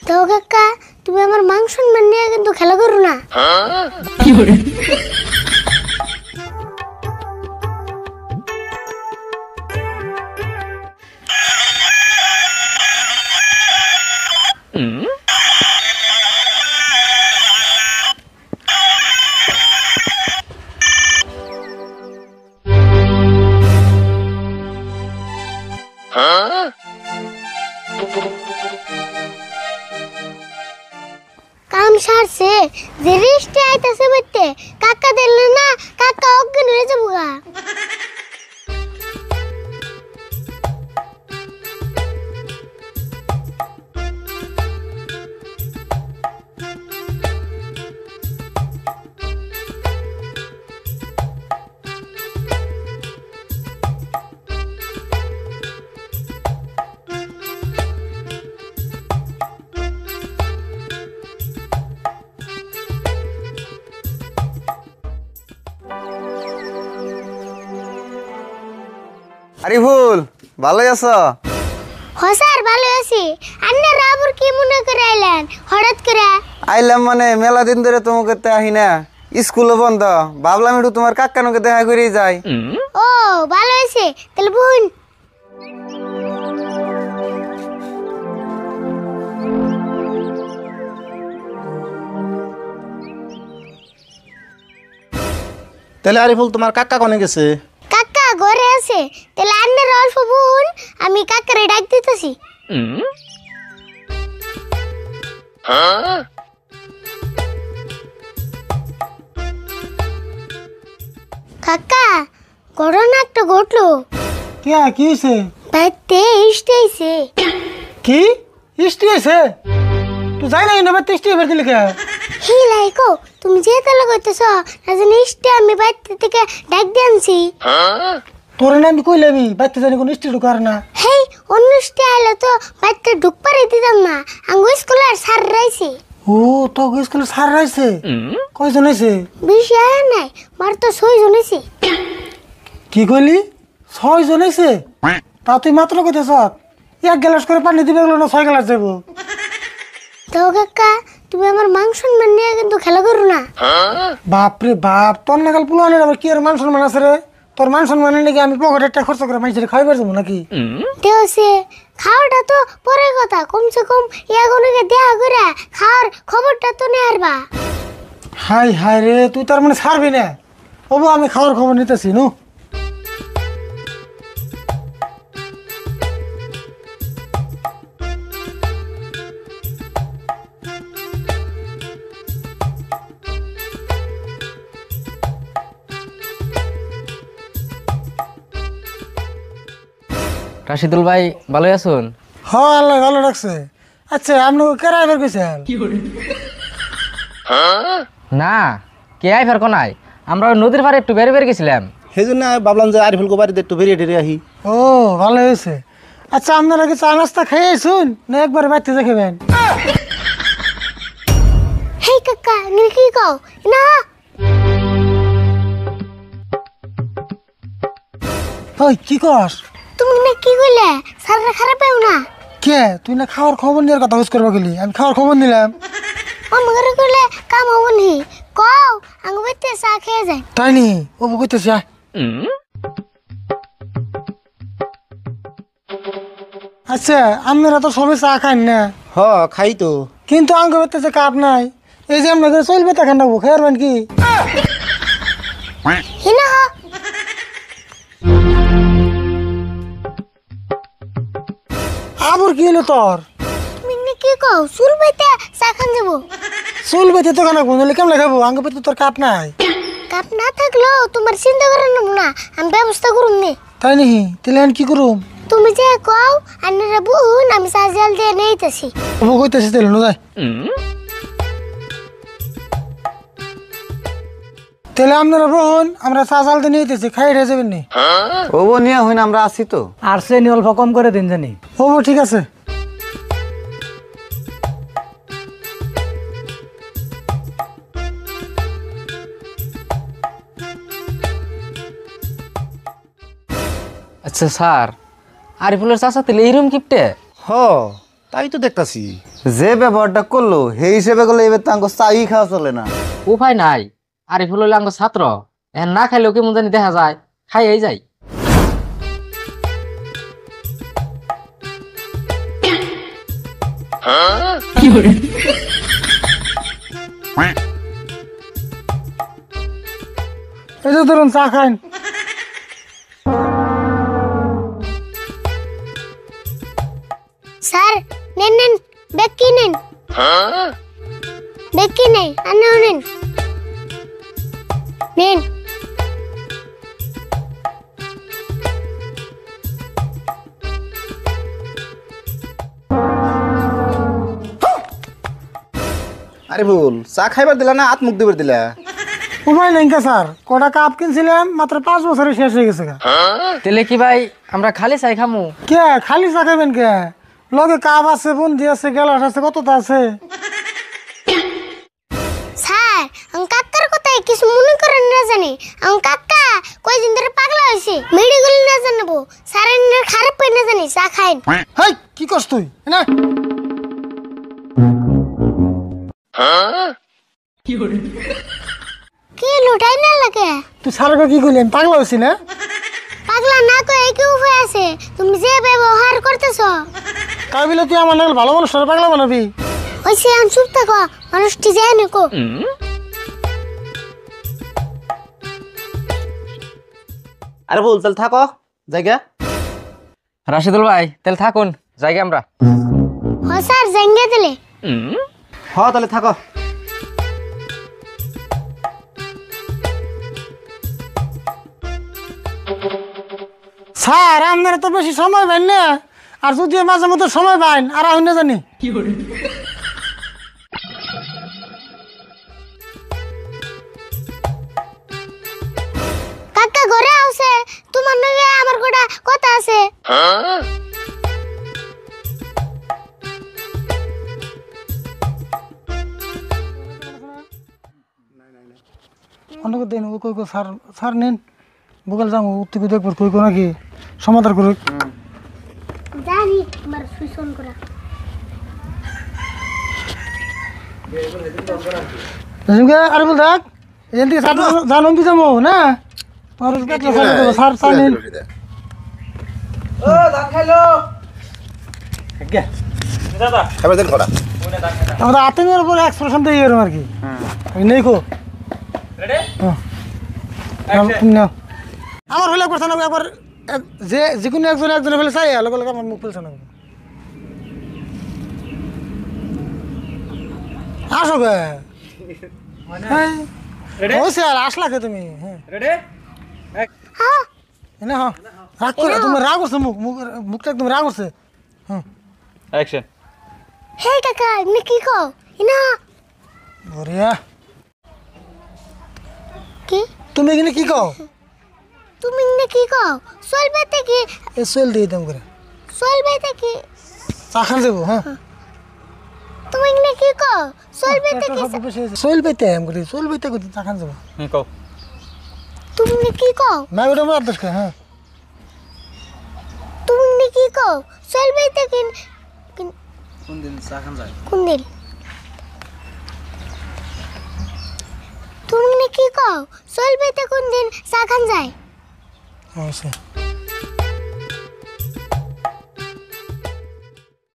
তো কাকা তুমি আমার মান সম্মান নিয়ে কিন্তু খেলা করো না। কাম সারছে যে রিস্টে আইতাছে বইতে কাকা দিলে না কাকা অজ্ঞান হয়ে যাবো গা। আরিফুল ভালোই আছো? স্যার ভালো আছি। আন্নার আবার কি মনে করে আইলেন হঠাৎ করে? আইলাম মানে মেলা দিন ধরে তোমাকে তে আহি না, স্কুলও বন্ধ, ভাবলাম একটু তোমার কাকানুকে দেখা করেই যাই। ও ভালো আছে তাহলে বোন। তাহলে আরিফুল তোমার কাকা কোনে গেছে? কাকা ঘরে আছে। তাহলে আন্নার অল্প বোন আমি কাকারে ডাক দিতেছি। কাকা ঘটনা একটা ঘটলো। কি হয়েছে? বাইতে ইস্টে আইছে। কি ইষ্টি আছে? তুই যাই না ইনভার টেস্টি এবার দিলি কে? হে লাইকো তুমি যে তালা কইতেছ না জানি ইস্টে আমি বাইতে থেকে ডাক দিয়ে আনছি। তোর না আমি কইলামি বাইতে জানি কোন ইষ্টি ঢুকার না। হেই অন্য ইস্টে আইলে তো বাইতে ঢুক পারে দিতাম না। আঙ্গু স্কুলের স্যার রাইছে। ও তো স্কুলে সার রাইছে? কয়জন হয়েছে? বেশি আয় নাই মার তো 6 জন হইছে। কি কইলি 6 জন হয়েছে? তা তুই মাত্র কইতেছ 1 গ্লাস করে পানি দিবে না 6 গ্লাস দেবো? তো কাকা তুমি আমার মান সম্মান নিয়ে কিন্তু খেলা করো না। বাপরে বাপ, তোর নাগাল পুলানের আবার কি আর মান সম্মান আছে রে? তোর মান সম্মানের নাকি আমি পকেটে একটা খরচ করে মানুষের খাইবার যাবো নাকি? দেওছে খাওয়াটা তো পরের কথা, কমসে কম ইয়াগুলোকে দেয়া করে খাওয়ার খবরটা তো নেয়ারবা। হাই হাই রে, তুই তার মানে ছাড়বি না? ওবো আমি খাওয়ার খবর নিতেছি নু। রাশিদুল ভাই ভালোই আছেন? হ আল্লাহ ভালো রাখছে। আচ্ছা আপনি কেরা এবার গেছেন? না কে আই ফের কোনাই, আমরা ওই নদীর পাড়ে একটু বেড়ে বেড়ে গেছিলাম। সেই জন্য ভাবলাম যে আরিফুলকে বাড়িতে একটু বেরিয়ে টেরিয়ে আহি। ও ভালো হয়েছে। আচ্ছা আপনারা কি চা নাস্তা খেয়ে শুন না একবার বাড়িতে দেখবেন? হেই কাকা নীল কি কও না? ওই কি কস? তুমি না কি কইলে স্যাররা খারাপ পেও না? কে তুই না খাওয়ার খবর নিয়ে কথা হুস করবা গেলি? আমি খাওয়ার খবর নিলাম। আমাকে কইলে কাম হবো নি? কও আঙ্গু বাইতে চা খেয়ে যায়। তাই নি? ও কইতেছি আয়। আচ্ছা আপনারা তো সবাই চা খান না? হ খাই তো। কিন্তু আঙ্গ করতেছে কাপ নাই। এই যে আপনাদের চলবে তা খান্ডাবো খেয়ারবেন কি? হিনা হ আবার কি হলো তোর? তুমি না কি কও চুল বাইতে চা খান যাবো? চলবে তো কেন বললে কেমন খাবো? আঙ্গ পেতে তোর কাপ নাই। কাপ না থাকলেও তোমার চিন্তা করে নেব না, আমি ব্যবস্থা করুম নে। তাই নাকি? তাহলে আমি কি করুম? তুমি যে কও আন্নারা বোন আমি চা জল দিয়ে নেইতেছি। ও কইতেছি তাহলে না যাই। তাহলে আপনারা বোন আমরা চা জাল দিয়ে নিতেছি, খাই রে যাবেন নি? ওবো নিয়ে হইন আমরা আছি তো। আর সে অল্প কম করে দিন জানি। ও ঠিক আছে। আচ্ছা স্যার, আরিফুলের চাচা তাহলে এইরকম কিপটে? হ তাই তো দেখতাছি। যে ব্যবহারটা করলো সেই হিসেবে করলে এবার তাঙ্গ চাই খাওয়া চলে না। উপায় নাই, আরিফুল হইলে আঙ্গ ছাত্র, এখন না খাইলেও কেমন জানি দেখা যায়, খাইয়াই যাই। এই যে ধরুন চা খান। স্যার নেন নেন, ব্যাগ কি নেন, ব্যাগ কি নেই, আনাও নেন নেন। আরিফুল চা খাইবার দিলা না মুখ দিবার দিলা? উপায় নেই কে স্যার, কটা কাপ কিনছিলাম মাত্র 5 বছরে শেষ হয়ে গেছে গা। তাহলে কি ভাই আমরা খালি চাই খামু? কে খালি চা খাবেন কে? লগে কাপ আছে, বুন্দি আছে, গ্লাস আছে, কতটা আছে। স্যার আমি কাকার কথাই কিছু মনে করেন না জানি, আমি কাকা কয়দিন ধরে পাগলা হয়েছে, মেডিকেল না জানাবো স্যার, খারাপ পাই না জানি, চা খাইন। হাই কি করছ তুই না? কি লুটাই না লাগে? তুই স্যারকে কি করলি? আমি পাগলা হয়েছি না? পাগলা না কয়ে কি উপায় আছে? তুমি যে ব্যবহার করতেছো, তাই বলে তুই আমার নাকি ভালো মানুষ পাগলা বানাবি? ওইসে আমি চুপ থাকো, মানুষটি যায় না কো। আরিফুল তাহলে থাকো জায়গা। রাশিদুল ভাই তাহলে থাকুন, জায়গা আমরা। হ স্যার জাঙ্গিয়ে দিলে। হ তাহলে থাকো। স্যার আপনারা তো বেশি সময় পাইন না, আর যদি মাঝে মধ্যে সময় পাইন আর আমি না জানি। কাকা ঘরে আছে, তোমার নগে আমার গোটা কথা আছে। অন্য দিন ও কই স্যার, স্যার নেন বকাল যাবো উত্তর দেখবার কই নাকি সমাধান করুক। জানি আমার সুইসন করা। আরে বল দেখ এখান থেকে স্যার জানো দি যাবো না, স্যার স্যার নেন। খাইবার দিন করা আমাদের আতঙ্কের উপর এক্সপ্রেশন দিয়ে এরকম আর কি নেই কো। আমার হলে করছে না একবার, যে কোনো একজনে ফেলে চাই লগে লগে আমার মুখ ফেলছে না। আসো গে আর আসলা কে তুমি? হ্যাঁ হ্যাঁ রাগ করে তুমি রাগ করছে, মুখটা একদম রাগ করছে। হ্যাঁ অ্যাকশন। হে কাকা এমনি কি কও ইনা? বরিয়া কি তুমি এখানে কি কও? তুমি এমনি কি কও? চলবে কি? এ চল দিয়ে দাম করে চলবে কি? চা খান যাবো। হ্যাঁ তুমি এমনি কি কও? চলবে কি? চলবে এম করে চলবে চা খান যাবো। কও। তুমি এমনি কি কও? না ওটা আমার আদেশ খায়। হ্যাঁ তুমি এমনি কি কও? চলবে কি? কোন দিন চা খান যায়? কোন দিন? তুমি এমনি কি কও? চলবে কোন দিন চা খান যায়? আচ্ছা